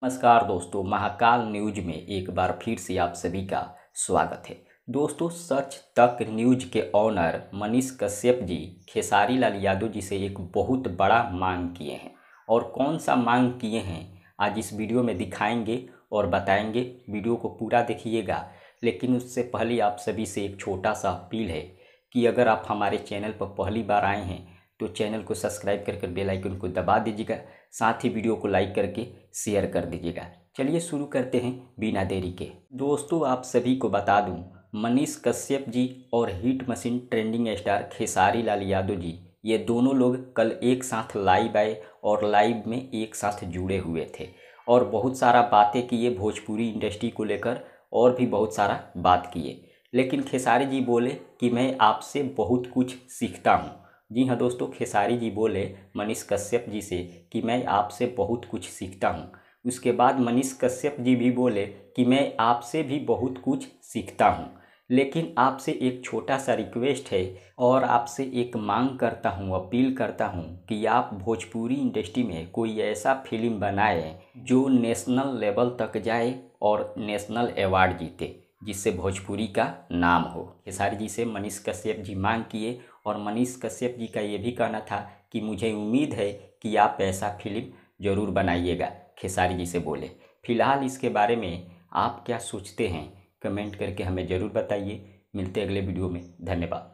नमस्कार दोस्तों, महाकाल न्यूज में एक बार फिर से आप सभी का स्वागत है। दोस्तों, सच तक न्यूज के ऑनर मनीष कश्यप जी खेसारी लाल यादव जी से एक बहुत बड़ा मांग किए हैं और कौन सा मांग किए हैं आज इस वीडियो में दिखाएंगे और बताएंगे। वीडियो को पूरा देखिएगा, लेकिन उससे पहले आप सभी से एक छोटा सा अपील है कि अगर आप हमारे चैनल पर पहली बार आए हैं तो चैनल को सब्सक्राइब करके बेल आइकन को दबा दीजिएगा, साथ ही वीडियो को लाइक करके शेयर कर दीजिएगा। चलिए शुरू करते हैं बिना देरी के। दोस्तों, आप सभी को बता दूं, मनीष कश्यप जी और hit machine trending star Khesari Lal Yadav ji, ये दोनों लोग कल एक साथ लाइव आए और लाइव में एक साथ जुड़े हुए थे और बहुत सारा बातें किए भोजपुरी इंडस्ट्री को लेकर और भी बहुत सारा बात किए। लेकिन खेसारी जी बोले कि मैं आपसे बहुत कुछ सीखता हूँ। जी हाँ दोस्तों, खेसारी जी बोले मनीष कश्यप जी से कि मैं आपसे बहुत कुछ सीखता हूँ। उसके बाद मनीष कश्यप जी भी बोले कि मैं आपसे भी बहुत कुछ सीखता हूँ, लेकिन आपसे एक छोटा सा रिक्वेस्ट है और आपसे एक मांग करता हूँ, अपील करता हूँ कि आप भोजपुरी इंडस्ट्री में कोई ऐसा फिल्म बनाए जो नेशनल लेवल तक जाए और नेशनल अवार्ड जीते, जिससे भोजपुरी का नाम हो। खेसारी जी से मनीष कश्यप जी मांग किए और मनीष कश्यप जी का ये भी कहना था कि मुझे उम्मीद है कि आप ऐसा फिल्म ज़रूर बनाइएगा। खेसारी जी से बोले। फिलहाल इसके बारे में आप क्या सोचते हैं, कमेंट करके हमें ज़रूर बताइए। मिलते अगले वीडियो में। धन्यवाद।